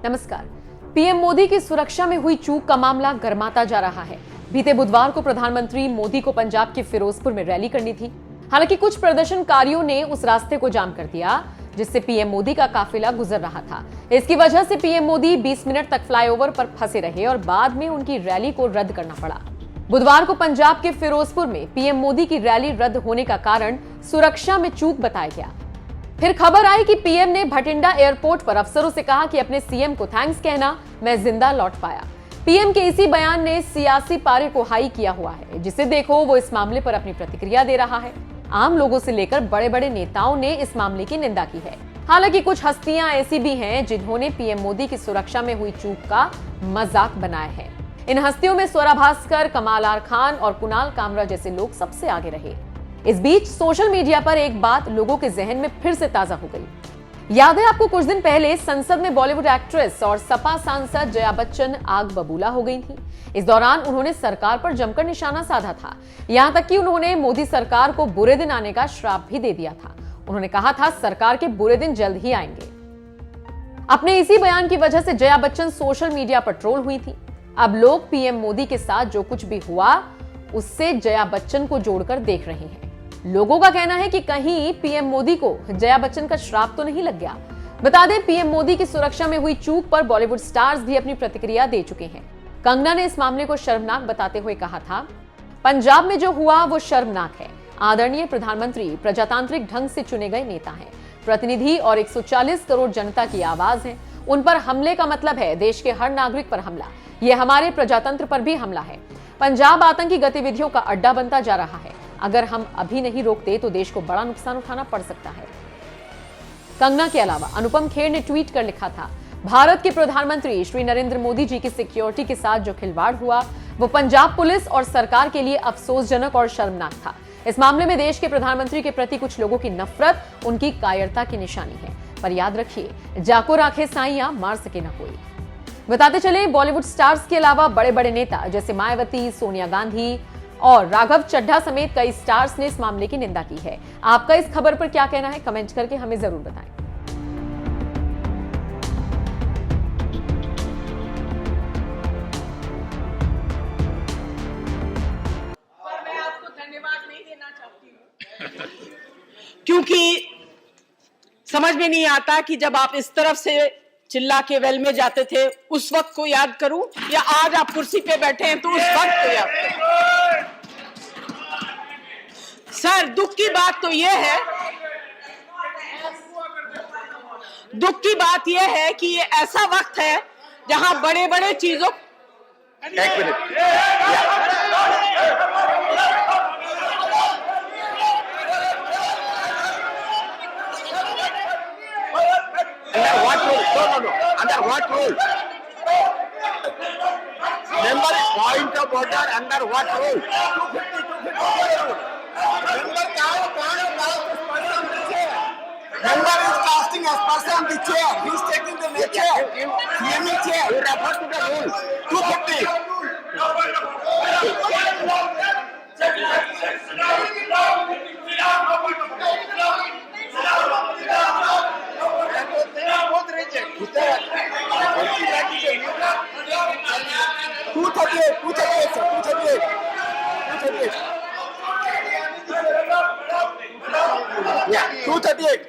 नमस्कार। पीएम मोदी की सुरक्षा में हुई चूक का मामला गर्माता जा रहा है। बीते बुधवार को प्रधानमंत्री मोदी को पंजाब के फिरोजपुर में रैली करनी थी। हालांकि कुछ प्रदर्शनकारियों ने उस रास्ते को जाम कर दिया जिससे पीएम मोदी का काफिला गुजर रहा था। इसकी वजह से पीएम मोदी 20 मिनट तक फ्लाईओवर पर फंसे रहे और बाद में उनकी रैली को रद्द करना पड़ा। बुधवार को पंजाब के फिरोजपुर में पीएम मोदी की रैली रद्द होने का कारण सुरक्षा में चूक बताया गया। फिर खबर आई कि पीएम ने भटिंडा एयरपोर्ट पर अफसरों से कहा कि अपने सीएम को थैंक्स कहना, मैं जिंदा लौट पाया। पीएम के इसी बयान ने सियासी पारे को हाई किया हुआ है, जिसे देखो वो इस मामले पर अपनी प्रतिक्रिया दे रहा है। आम लोगों से लेकर बड़े बड़े नेताओं ने इस मामले की निंदा की है। हालांकि कुछ हस्तियां ऐसी भी हैं जिन्होंने पीएम मोदी की सुरक्षा में हुई चूक का मजाक बनाया है। इन हस्तियों में स्वरा भास्कर, कमाल आर खान और कुणाल कामरा जैसे लोग सबसे आगे रहे। इस बीच सोशल मीडिया पर एक बात लोगों के जहन में फिर से ताजा हो गई। याद है आपको, कुछ दिन पहले संसद में बॉलीवुड एक्ट्रेस और सपा सांसद जया बच्चन आग बबूला हो गई थी। इस दौरान उन्होंने सरकार पर जमकर निशाना साधा था। यहां तक कि उन्होंने मोदी सरकार को बुरे दिन आने का श्राप भी दे दिया था। उन्होंने कहा था सरकार के बुरे दिन जल्द ही आएंगे। अपने इसी बयान की वजह से जया बच्चन सोशल मीडिया पर ट्रोल हुई थी। अब लोग पीएम मोदी के साथ जो कुछ भी हुआ उससे जया बच्चन को जोड़कर देख रहे हैं। लोगों का कहना है कि कहीं पीएम मोदी को जया बच्चन का श्राप तो नहीं लग गया। बता दें, पीएम मोदी की सुरक्षा में हुई चूक पर बॉलीवुड स्टार्स भी अपनी प्रतिक्रिया दे चुके हैं। कंगना ने इस मामले को शर्मनाक बताते हुए कहा था, पंजाब में जो हुआ वो शर्मनाक है। आदरणीय प्रधानमंत्री प्रजातांत्रिक ढंग से चुने गए नेता हैं, प्रतिनिधि और 140 करोड़ जनता की आवाज है। उन पर हमले का मतलब है देश के हर नागरिक पर हमला। ये हमारे प्रजातंत्र पर भी हमला है। पंजाब आतंकी गतिविधियों का अड्डा बनता जा रहा है। अगर हम अभी नहीं रोकते तो देश को बड़ा नुकसान उठाना पड़ सकता है। कंगना के अलावा अनुपम खेर ने ट्वीट कर लिखा था, भारत के प्रधानमंत्री श्री नरेंद्र मोदी जी की सिक्योरिटी के साथ जो खिलवाड़ हुआ वो पंजाब पुलिस और सरकार के लिए अफसोसजनक और शर्मनाक था। इस मामले में देश के प्रधानमंत्री के प्रति कुछ लोगों की नफरत उनकी कायरता की निशानी है। पर याद रखिए, जाको राखे साइयां मार सके ना कोई। बताते चले, बॉलीवुड स्टार्स के अलावा बड़े बड़े नेता जैसे मायावती, सोनिया गांधी और राघव चड्ढा समेत कई स्टार्स ने इस मामले की निंदा की है। आपका इस खबर पर क्या कहना है, कमेंट करके हमें जरूर बताएं। पर मैं आपको धन्यवाद नहीं देना चाहती हूं क्योंकि समझ में नहीं आता कि जब आप इस तरफ से चिल्ला के वेल में जाते थे उस वक्त को याद करूं या आज आप कुर्सी पे बैठे हैं तो उस वक्त को याद करूं। सर, दुख की बात तो यह है, दुख की बात यह है कि ये ऐसा वक्त है जहां बड़े बड़े चीजों एक minute Under what rule? No. Under what rule? Member point of order under what rule? Member is casting as person on the chair. He is taking the chair. CME chair. You refer to the rule. 250. Yeah. 238.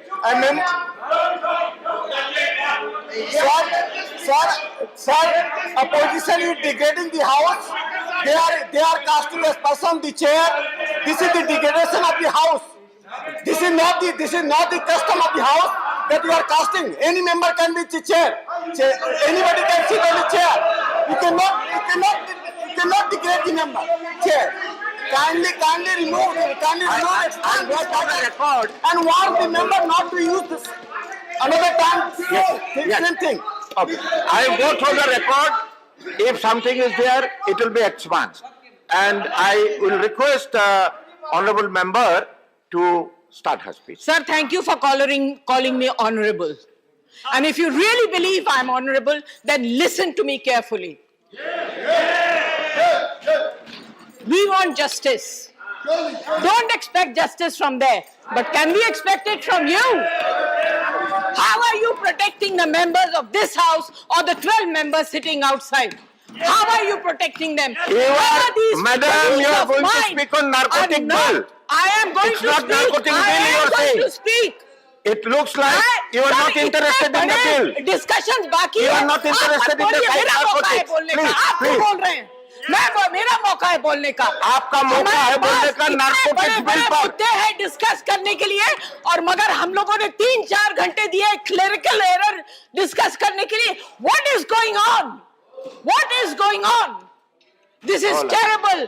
Sir, opposition is degrading the house. They are casting a person on the chair. This is the degradation of the house. This is not the custom of the house that you are casting. Any member can be the chair. Anybody can sit on the chair. You cannot degrade the member. Chair. Kindly remove it and go for the record and warn the member not to use this another time. Same thing. Okay. I go through the record. If something is there, it will be expunged. And I will request honorable member to start her speech. Sir, thank you for calling me honorable. And if you really believe I'm honorable, then listen to me carefully. We want justice. Don't expect justice from there. But can we expect it from you? How are you protecting the members of this house or the 12 members sitting outside? How are you protecting them? Madam, you are going to speak on narcotic bill. I am going It's to not speak. narcotic bill I you am are going saying. to speak. It looks like you are not interested in the bill. Discussions बाकी You है। are not interested in the मेरा मौका है narcotics. बोलने का। Please, आप क्यों please. बोल रहे हैं? मेरा मौका है बोलने का। आपका मौका है बोलने का नार्कोटिक्स बिल पर। मुद्दे हैं डिस्कस करने के लिए और मगर हम लोगों ने 3-4 घंटे दिए क्लेरिकल एरर डिस्कस करने के लिए। What is going on? What is going on? This is terrible.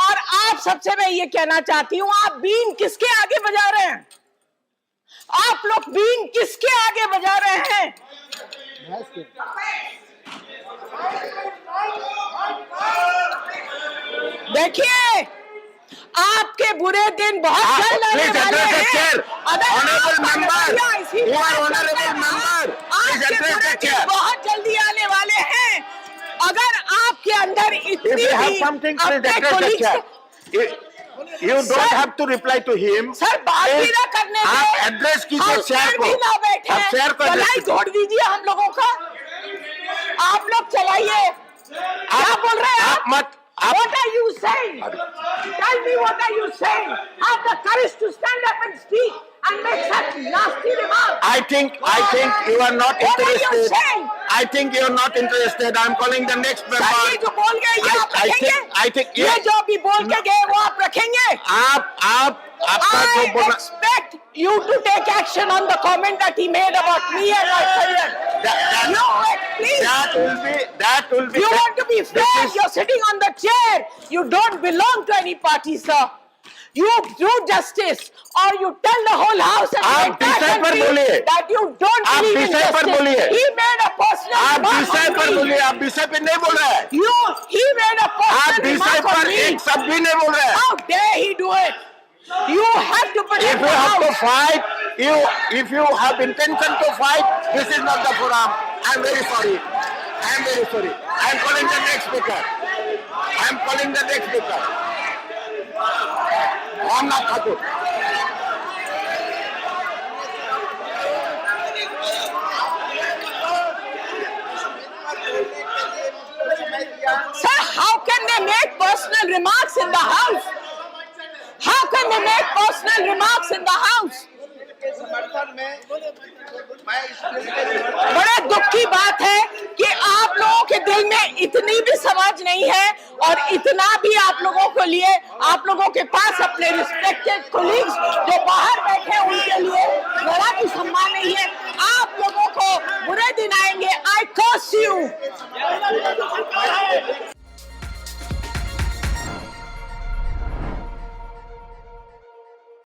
और आप सबसे मैं ये कहना चाहती हूं, आप बीन किसके आगे बजा रहे हैं? आप लोग बीन किसके आगे बजा रहे हैं? देखिए, आपके बुरे दिन बहुत जल्द आने वाले हैं। Honorable member, you are honorable member. Please आपके address बुरे the दिन chair. बहुत जल्दी आने वाले हैं। अगर आपके अंदर If इतनी you have भी something, please अपने address the colleagues chair. You don't Sir, have to reply to him. Sir बात भी ना करने आप दें। एड्रेस कीजिए हम शेयर सर को। भी ना बैठे आप शेयर को भलाई address छोड़ दीजिए हम लोगों का। आप लोग चलाइए। क्या बोल रहे हैं आप मत What are you saying? Tell me what are you saying? Have the courage to stand up and speak and make such nasty remarks. I think you are not What are you interested. saying? I think you are not interested. I'm calling the next sir ये member. जो बोल गए ये आप रखेंगे? I think ये जो अभी बोल के गए वो आप रखेंगे? आपका जो I बोला expect you to take action on the comment that he made about me and my career. Please. that will be You want to be fair? This is- You're sitting on the chair. You don't belong to any party, sir. You do justice, or you tell the whole house and the आप entire विषय पर country बोलिए। that you don't आप believe in विषय पर justice. बोलिए। He made a personal आप remark विषय on पर me. बोलिए। आप विषय पे नहीं बोल रहे हैं। He made a आप personal विषय remark on पर me. एक शब्द भी नहीं बोल रहे हैं। How dare he do it? You have to protect If you the have to house. fight, if you have intention to fight, this is not the forum. I am very sorry. I am very sorry. I am calling the next speaker. I am calling the next speaker. Ramnath Thakur. Sir, how can they make personal remarks in the house? How can they make personal remarks in the house? बड़े दुख की बात है कि आप लोगों के दिल में इतनी भी समझ नहीं है और इतना भी आप लोगों के लिए, आप लोगों के पास अपने रिस्पेक्टेड कोलीग्स जो बाहर बैठे हैं उनके लिए